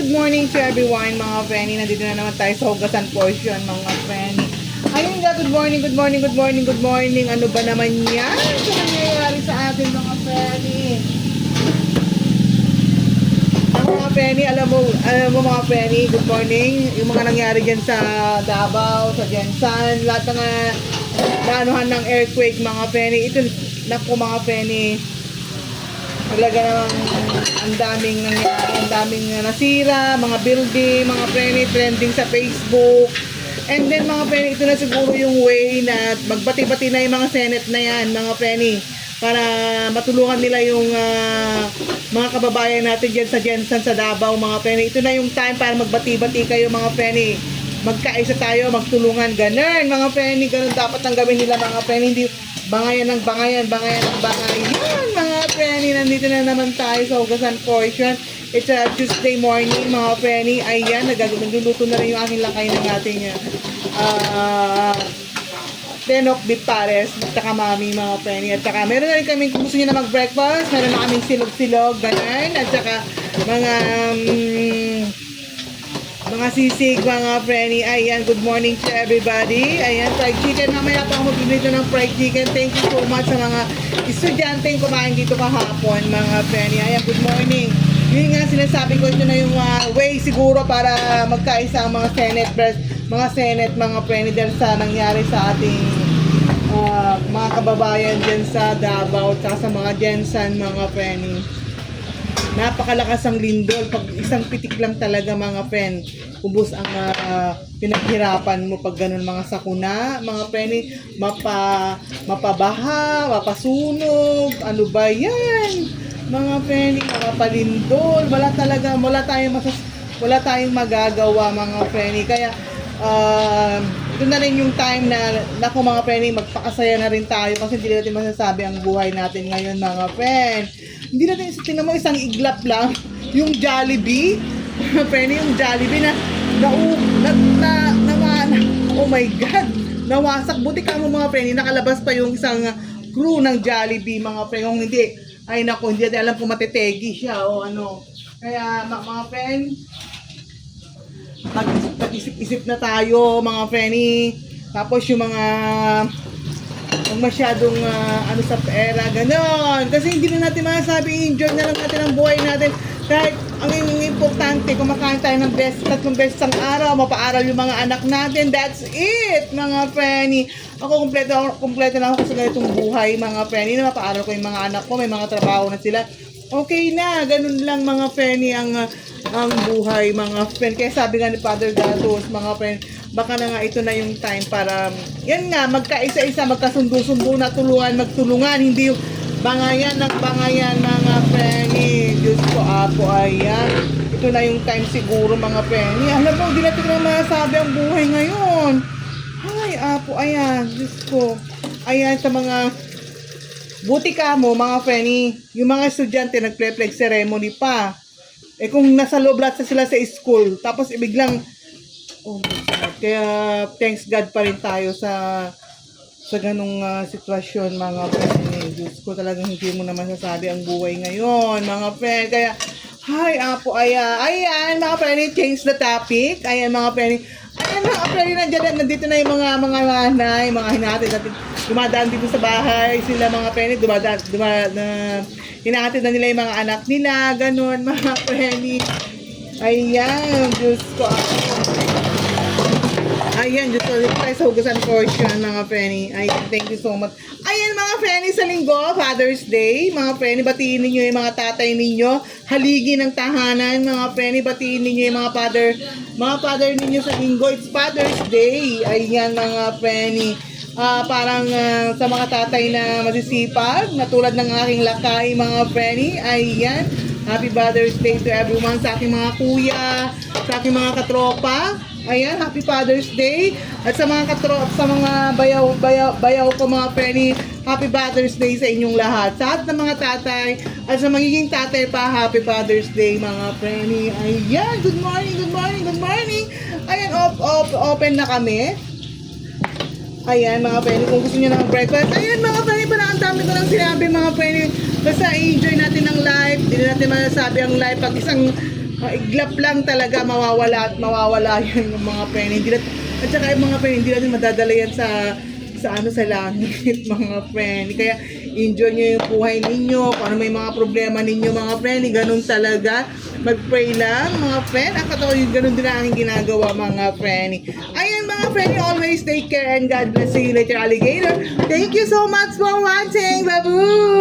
good morning to everyone mga Frenny. Nandito na naman tayo sa hugasan portion mga Frenny. Ayun nga, good morning, good morning, good morning, good morning. Ano ba naman yan? Ano nangyayari sa atin mga Frenny? Mga Frenny, alam mo mga Frenny, good morning. Yung mga nangyari dyan sa Davao, sa Jensan, lahat ng naanuhan ng earthquake mga Frenny. Ito, naku mga Frenny. Talaga namang ang daming nangyari, ang daming nasira, mga building, mga Frenny, trending sa Facebook. And then mga Frenny, ito na siguro yung way na magbati-bati na yung mga Senate na yan, mga Frenny, para matulungan nila yung mga kababayan natin dyan sa Jensan, sa Davao, mga Frenny. Ito na yung time para magbati-bati kayo, mga Frenny. Magkaisa tayo, magtulungan, ganun, mga Frenny. Ganun dapat ang gawin nila, mga Frenny. Hindi bangayan ng bangayan, bangayan ng bangayan. Mga Frenny, nandito na naman tayo sa hugasan portion. It's a Tuesday morning, mga Frenny. Ayan, nagluluto na rin yung aking lakay ng ating tenok beef pares, at saka mami, mga Frenny. At saka meron na rin kami, kung gusto nyo na mag-breakfast, meron na kaming silog-silog, ganun. At saka mga sisig, mga Frenny. Ayan, good morning to everybody. Ayan, fried chicken. Mamaya pa ako magbibigay ng fried chicken. Thank you so much sa mga estudyante yung kumain dito kahapon, mga Frenny. Ayan, good morning. Yun nga sinasabi ko, ito na yung way siguro para magkaisa ang mga Senate, mga Frenny, dahil sa nangyari sa ating mga kababayan dyan sa Davao at sa mga Jensan, mga Frenny. Napakalakas ang lindol. Pag isang pitik lang talaga, mga friend, ubos ang pinaghirapan mo pag ganun, mga sakuna, mga Frenny, mapabaha, mapasunog, ano ba yan? Mga Frenny, mapalindol, wala tayong magagawa, mga Frenny. Kaya ito na rin yung time na naku mga Frenny, magpakasaya na rin tayo kasi hindi natin masasabi ang buhay natin ngayon, mga friend. Hindi natin, tingnan mo, isang iglap lang yung Jollibee, mga Frenny, yung Jollibee na oh my God, nawasak. Buti ka mo, mga Frenny, nakalabas pa yung isang crew ng Jollibee, mga Frenny. Kung hindi, ay naku, hindi natin alam kung matitegi siya o ano. Kaya mga friend, mag-isip-isip na tayo, mga Frenny. Tapos yung mga masyadong ano sa pera, gano'n. Kasi hindi na natin masasabi, enjoy na lang natin ang buhay natin. Kahit ang importante, kumakain tayo ng tatlong beses ang araw, mapaaral yung mga anak natin. That's it, mga Frenny. Ako, kumpleto na ako sa ganitong buhay, mga Frenny, na mapaaral ko yung mga anak ko, may mga trabaho na sila. Okay na, ganun lang, mga Frenny, ang buhay, mga friend. Kaya sabi nga ni Father Gatos, mga friend, baka na nga ito na yung time para, yan nga, magkaisa-isa, magkasundo-sundo na magtulungan, hindi yung bangayan ng bangayan, mga Frenny. Diyos ko, apo, ayan. Ito na yung time siguro, mga Frenny. Alam mo, hindi natin na masasabi ang buhay ngayon. Ay, apo, ayan. Diyos ko. Ayan, sa mga buti ka mo, mga Frenny, yung mga estudyante nagple-flag ceremony pa. Eh kung nasa loob lahat sila sa school, tapos biglang, oh my God. Kaya thanks God pa rin tayo sa ganung sitwasyon, mga friend. Diyos ko, talagang hindi mo na masasabi ang buhay ngayon, mga friend. Kaya, hi, apo, ayan, mga friend, change the topic. Ayan, mga friend. Ayan, mga friend, nandito na yung mga nanay, mga hinatid natin. Dumadaan dito sa bahay sila, mga friend, hinahatid na nila yung mga anak nila, ganun, mga Frenny. Ayan, Diyos ko. Ayan, Diyos ko. Dito tayo sa hugasan portion, mga Frenny. Ayan, thank you so much. Ayan, mga Frenny, sa linggo, Father's Day. Mga Frenny, batiin ninyo yung mga tatay ninyo. Haligi ng tahanan, mga Frenny. Batiin ninyo yung mga father ninyo sa linggo. It's Father's Day. Ayan, mga Frenny. Parang sa mga tatay na masisipag, na tulad ng aking lakay, mga Frenny, ayan, happy Father's Day to everyone, sa aking mga kuya, sa aking mga katropa, ayan, happy Father's Day, at sa mga bayaw ko, mga Frenny, happy Father's Day sa inyong lahat, sa lahat ng mga tatay, at sa magiging tatay pa, happy Father's Day, mga Frenny. Ayan, good morning, good morning, good morning. Ayan, open na kami. Ayan, mga Frenny, kung gusto nyo ng breakfast. Ayan, mga Frenny, parang ang dami ko lang sinabi, mga Frenny. Basta i-enjoy natin ang life. Hindi natin masasabi ang life pag isang iglap lang talaga, mawawala at mawawala yan yung mga friend. Hindi na, at saka yung mga friend, hindi natin madadala yan sa langit, mga friend. Kaya enjoy nyo yung buhay ninyo. Kung ano may mga problema ninyo, mga friend, ganun talaga. Mag-pray lang, mga friend. Ako to, yung ganun din ang aking ginagawa, mga friend. Ayan, mga friend, always take care and God bless you, Little Alligator. Thank you so much for watching. Babu!